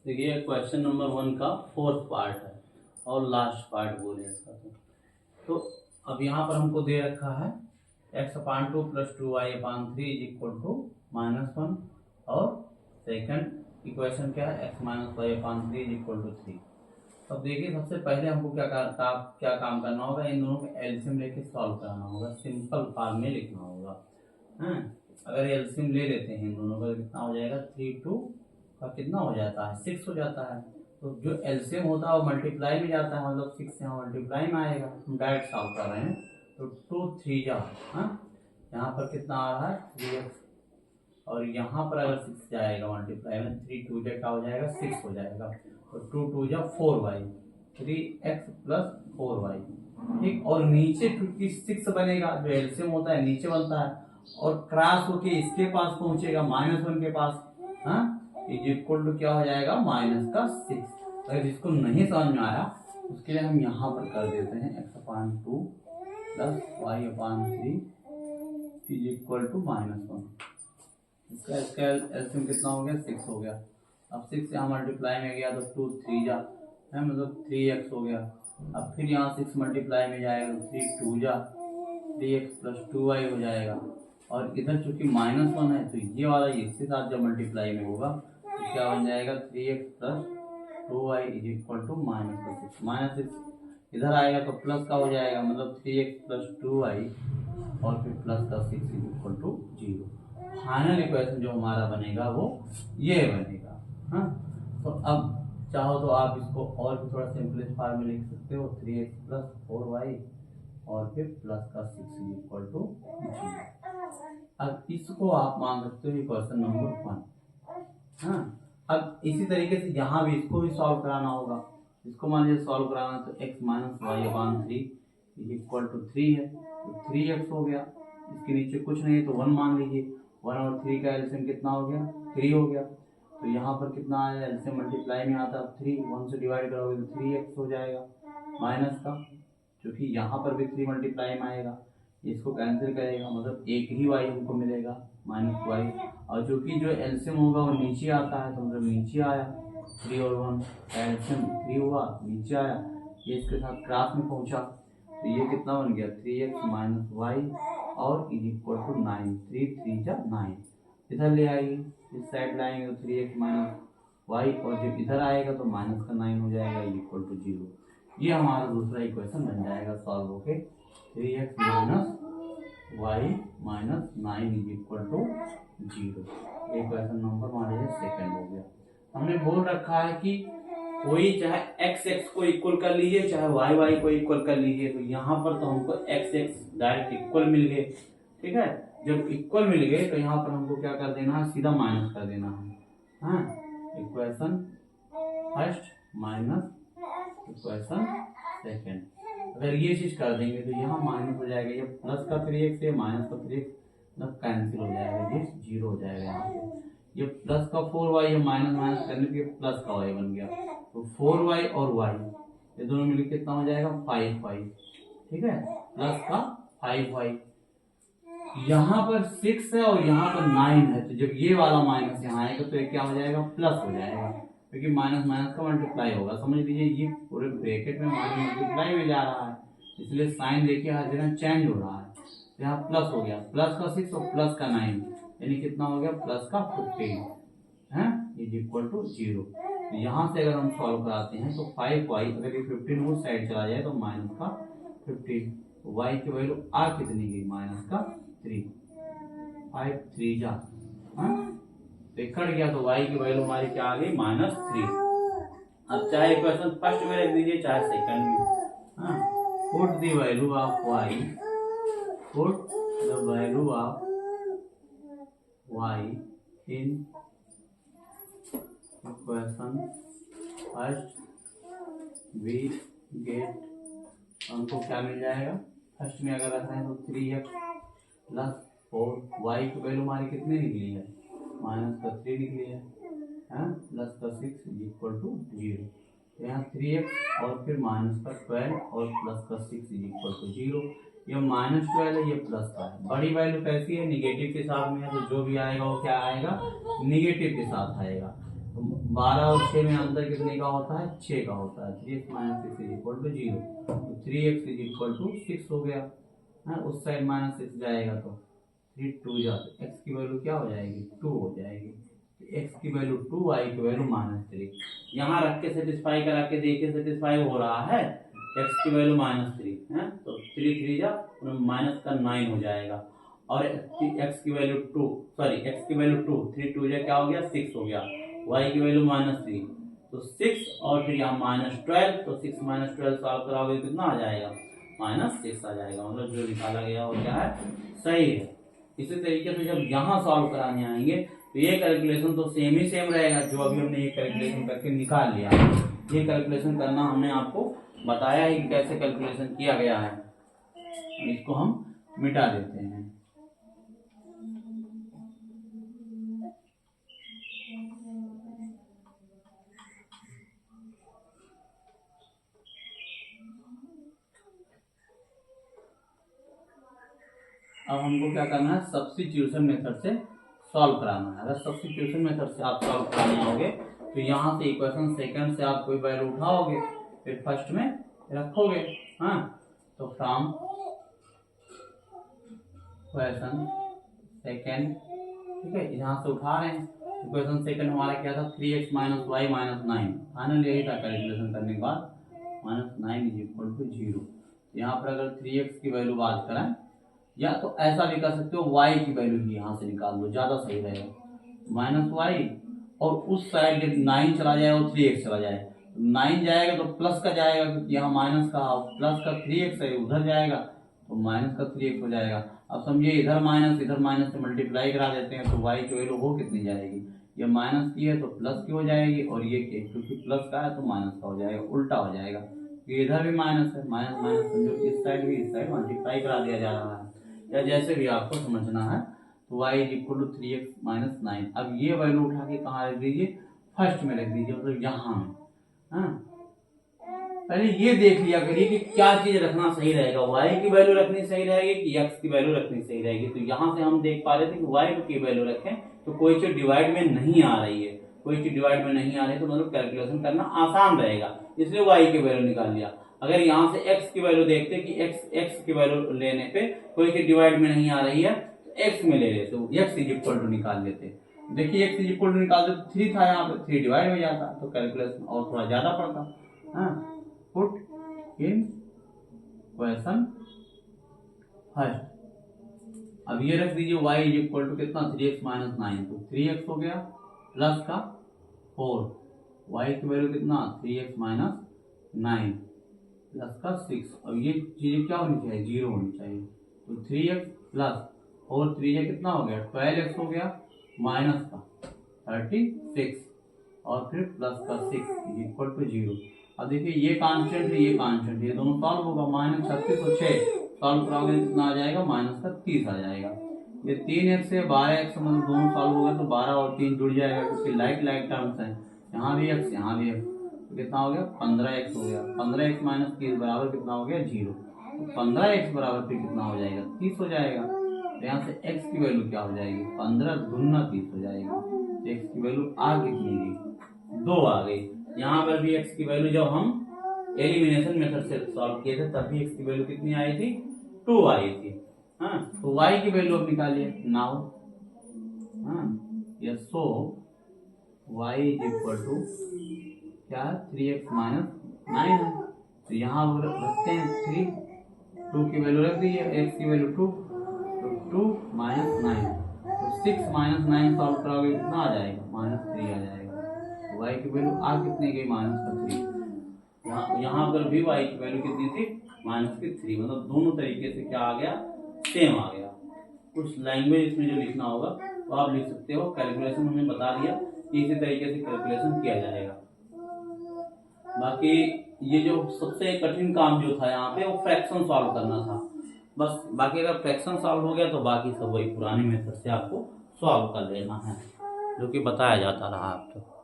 देखिए question number 1 का fourth part है और लास्ट पार्ट बोले इसका। तो अब यहाँ पर हमको दे रखा है x/2 + 2y/3 = -1 और सेकंड इक्वेशन क्या है x - y/3 = 3। अब देखिए सबसे पहले हमको क्या काम करना होगा, इन दोनों का एलसीएम लेके सॉल्व कराना होगा, सिंपल फॉर्म में लिखना होगा। हैं अगर एलसीएम ले लेते हैं इन दोनों का कितना हो जाएगा, 3 2 का कितना हो जाता है, 6 हो जाता है। तो जो एलसीएम होता है वो मल्टीप्लाई में जाता है, मतलब 6 यहाँ मल्टीप्लाई में आएगा। हम डायरेक्ट सॉल्व कर रहे हैं तो 2 3 जा, यहाँ पर कितना आ रहा है 3x, और यहाँ पर अगर 6 जाएगा मल्टीप्लाई में, 3 2 जा क्या हो जाएगा 6 हो जाएगा, तो 2 2 जा 4y, 3x + 4y। ठीक, और नीचे क्योंकि 6 बनेगा, जो एलसीएम होता है नीचे बनता है और क्रॉस होके इसके पास पहुंचेगा -1 के पास, इक्वल टू क्या हो जाएगा -6। अगर जिसको नहीं समझ में आया उसके लिए हम यहाँ पर कर देते हैं x/2 + y/3 = -1। इसका एलसीएम कितना हो गया 6 हो गया। अब 6 यहाँ मल्टीप्लाई में गया तो 2 3 जा है, मतलब 3x हो गया। अब फिर यहाँ 6 मल्टीप्लाई में जाएगा तो 3 2 जा 3x + 2y हो जाएगा, और इधर चूंकि -1 है तो ये वाला इसके साथ जब मल्टीप्लाई में होगा तो क्या बन जाएगा 3x + 2y = -6। इधर आएगा तो प्लस का हो जाएगा, मतलब 3x + 2y और फिर +6 = 0। फाइनल इक्वेशन जो हमारा बनेगा वो ये बनेगा। हाँ, तो अब चाहो तो आप इसको और भी थोड़ा सिंपलेस्ट फॉर्म में लिख सकते हो, 3x + 4y और फिर +6 = 0। अब इसको आप मान सकते हो इक्वेशन नंबर 1। हाँ, अब इसी तरीके से यहाँ भी इसको भी सॉल्व कराना होगा। इसको मान लीजिए सॉल्व कराना तो x - y/3 = 3 है, तो 3x हो गया। इसके नीचे कुछ नहीं है तो 1 मान लीजिए, 1 और 3 का एलसीएम कितना हो गया 3 हो गया। तो यहाँ पर कितना आया, एलसीएम मल्टीप्लाई में आता है 3, 1 से डिवाइड करोगे तो 3x हो जाएगा माइनस का, क्योंकि यहाँ पर भी 3 मल्टीप्लाई में आएगा, इसको कैंसिल करेगा मतलब एक ही y हमको मिलेगा -y, और चूंकि जो एलसीएम होगा वो नीचे आता है तो मतलब नीचे आया 3 और 1 का एलसीएम 3 हुआ, नीचे आया, ये इसके साथ क्रॉस में पहुंचा तो ये कितना बन गया 3x - y और = 9, 3 3 जा 9। इधर ले आइए, इस साइड लाएंगे तो 3x - y, और जब इधर आएगा तो -9 हो जाएगा = 0। ये हमारा दूसरा इक्वेशन बन जाएगा सॉल्व होके, 3x - y - 9 = 0। इक्वेशन नंबर हमारे सेकंड हो गया। हमने बोल रखा है कि कोई चाहे x को इक्वल कर लीजिए चाहे y को इक्वल कर लीजिए, तो यहाँ पर तो हमको x डायरेक्ट इक्वल मिल गए। ठीक है, जब इक्वल मिल गए तो यहाँ पर हमको क्या कर देना है, सीधा माइनस कर देना है। हाँ, equation first minus equation second, अगर ये चीज कर देंगे तो यहाँ माइनस हो जाएगा, ये प्लस का 3x है माइनस का 3x मतलब कैंसिल हो जाएगा, ये 0 हो जाएगा। यहाँ पे ये प्लस का 4y है, माइनस माइनस करने के प्लस का y बन गया, तो 4y और y ये दोनों मिलकर कितना हो जाएगा 5y। ठीक है, प्लस का 5y, यहाँ पर 6 है और यहाँ पर 9 है, तो जब ये वाला माइनस यहाँ आएगा तो ये क्या हो जाएगा प्लस हो जाएगा, क्योंकि माइनस माइनस का मल्टीप्लाई होगा। समझ लीजिए ये पूरे ब्रैकेट में माइनस मल्टीप्लाई में जा रहा है, इसलिए साइन देखिए हर जगह चेंज हो रहा है। तो यहाँ प्लस हो गया, प्लस का 6 और प्लस का 9 यानी कितना हो गया प्लस का 15 है = 0। तो यहाँ से अगर हम सॉल्व कराते हैं तो 5y, अगर ये 15 उस साइड चला जाए तो माइनस का 15, तो y की वैल्यू आ कितनी गई -3, 5 3 जा, तो कट गया तो y की वैल्यू हमारी क्या आ गई -3। अब चाहे इक्वेशन फर्स्ट में रख दीजिए चाहे सेकंड में, put the value of y, put the value of y in equation first, we get, हमको क्या मिल जाएगा, फर्स्ट में अगर रखना है तो 3x + 4, y की वैल्यू हमारी कितनी निकली है -3 निकली है, प्लस का 6 = 0। तो यहाँ 3x और फिर -12 और प्लस का 6 = 0। ये -12 है, ये प्लस का है। बड़ी वैल्यू कैसी है, निगेटिव के साथ में है, तो जो भी आएगा वो क्या आएगा नेगेटिव के साथ आएगा। तो 12 और 6 में अंतर कितने का होता है? 6 का होता है। 3x minus 6 is equal to 0। तो 3x इज इक्वल टू 6 हो गया है। उस साइड माइनस 6 जाएगा तो 3 2 जाते, x की वैल्यू क्या हो जाएगी? 2 हो जाएगी। x की वैल्यू 2, y की वैल्यू -3। यहाँ रख के सेटिस्फाई करा के देखिए सेटिस्फाई हो रहा है। x की वैल्यू -3 है तो 3 3 जा माइनस का 9 हो जाएगा। और x की वैल्यू 2 x की वैल्यू 2 3 2 जा क्या हो गया? 6 हो गया। y की वैल्यू -3 तो 6 और फिर यहाँ -12 तो 6 -12 सॉल्व कराओगे कितना आ जाएगा? -6 आ जाएगा। मतलब जो निकाला गया वो क्या है? सही है। इसी तरीके से जब यहाँ सॉल्व कराने आएंगे तो ये कैलकुलेशन तो सेम ही सेम रहेगा जो अभी हमने ये कैलकुलेशन करके निकाल लिया। ये कैलकुलेशन करना हमने आपको बताया है कि कैसे कैलकुलेशन किया गया है। इसको हम मिटा देते हैं। अब हमको क्या करना है? सब्स्टिट्यूशन मेथड से सॉल्व कराना है। अगर सब्स्टिट्यूशन मेथड से आप सॉल्व कराने आओगे तो यहाँ से इक्वेशन सेकंड से आप कोई वैल्यू उठाओगे फिर फर्स्ट में रखोगे। हाँ, तो फ्रॉम इक्वेशन सेकंड, ठीक है, यहाँ से उठा रहे हैं। इक्वेशन सेकंड हमारा क्या था? 3x minus Y minus 9। Final यही था कैलकुलेशन करने के बाद -9 इज इक्वल टू 0। यहाँ पर अगर 3x की वैल्यू बात करें या तो ऐसा भी कर सकते हो y की वैल्यू भी यहाँ से निकाल दो, ज्यादा सही रहेगा। -y और उस साइड जब 9 चला जाए और 3x चला जाए, 9 जाएगा तो प्लस का जाएगा क्योंकि यहाँ माइनस का प्लस का 3x है, उधर जाएगा तो माइनस का 3x हो जाएगा। अब समझिए इधर माइनस से मल्टीप्लाई करा देते हैं तो y की वैल्यू हो कितनी जाएगी? ये माइनस की है तो प्लस की हो जाएगी और ये क्योंकि प्लस का है तो माइनस का हो जाएगा, उल्टा हो जाएगा। इधर भी माइनस है, माइनस माइनस समझो इस साइड भी इस साइड मल्टीप्लाई करा दिया जा रहा है या जैसे भी आपको समझना है। तो y is equal to 3x minus 9। अब ये वैल्यू उठा के कहाँ रख दीजिए? फर्स्ट में रख दीजिए, मतलब यहाँ में। हाँ, पहले ये देख लिया करिए कि क्या चीज रखना सही रहेगा, y की वैल्यू रखनी सही रहेगी कि x की वैल्यू रखनी सही रहेगी। तो यहाँ से हम देख पा रहे थे कि y की वैल्यू रखें तो कोई चीज डिवाइड में नहीं आ रही है, कोई चीज डिवाइड में नहीं आ रही है तो मतलब कैलकुलेशन करना आसान रहेगा, इसलिए y की वैल्यू निकाल लिया। अगर यहाँ से x की वैल्यू देखते कि x की वैल्यू लेने पे कोई चीज डिवाइड में नहीं आ रही है तो x में ले लेते, x इज इक्वल टू निकाल लेते। देखिए x इज इक्वल टू निकालते तो 3 था, यहाँ पे 3 डिवाइड हो जाता तो कैलकुलेशन और थोड़ा ज्यादा पड़ता। हाँ, पुट इन क्वेश्चन फर्स्ट। अब ये रख दीजिए y इज इक्वल टू कितना? 3x माइनस 9 तो 3x हो गया प्लस का 4, y की वैल्यू कितना? 3x माइनस 9 प्लस का 6। अब ये चीजें क्या होनी चाहिए? 0 होनी चाहिए। तो 3x प्लस और 3 कितना हो गया? 12x हो गया माइनस का 36 और फिर प्लस का 6 इक्वल टू 0। अब देखिए ये कांस्टेंट है, ये कांस्टेंट, ये दोनों सॉल्व होगा। -36 और 6 सॉल्व कराओगे कितना आ जाएगा? -30 आ जाएगा। ये 3x है 12x, मतलब दोनों सॉल्व हो गए तो 12 और 3 जुड़ जाएगा क्योंकि लाइक लाइक टर्म्स है। यहाँ भी x यहाँ भी x, तो कितना हो गया? 15x हो गया। 15x माइनस 30 बराबर कितना हो गया? 0। तो 15x बराबर फिर कितना हो जाएगा? 30 हो जाएगा। तो यहाँ से x की वैल्यू क्या हो जाएगी? 15 दूना 30 हो जाएगी। तो x की वैल्यू आ कितनी गई? 2 आ गई। यहाँ पर भी x की वैल्यू जब हम एलिमिनेशन मेथड से सॉल्व किए थे तब भी x की वैल्यू कितनी आई थी? 2 आई थी। हाँ, तो y की वैल्यू अब निकालिए नाउ। हाँ, yes, so y is equal to क्या? 3x माइनस 9 है तो यहाँ रखते हैं 3, 2 की वैल्यू रख दीजिए, x की वैल्यू 2 तो 2 माइनस 9 तो 6 माइनस 9 सॉल्व कराओगे कितना आ जाएगा? -3 आ जाएगा। तो y की वैल्यू आ कितनी गई? -3। यहाँ पर भी y की वैल्यू कितनी थी? -3। मतलब दोनों तरीके से क्या आ गया? सेम आ गया। कुछ लैंग्वेज इसमें जो लिखना होगा तो आप लिख सकते हो। कैलकुलेशन हमने बता दिया कि इसी तरीके से कैलकुलेशन किया जाएगा। बाकी ये जो सबसे कठिन काम जो था यहाँ पे वो फ्रैक्शन सॉल्व करना था बस। बाकी अगर फ्रैक्शन सॉल्व हो गया तो बाकी सब वही पुरानी मेथड से आपको सॉल्व कर लेना है जो कि बताया जाता रहा आपको।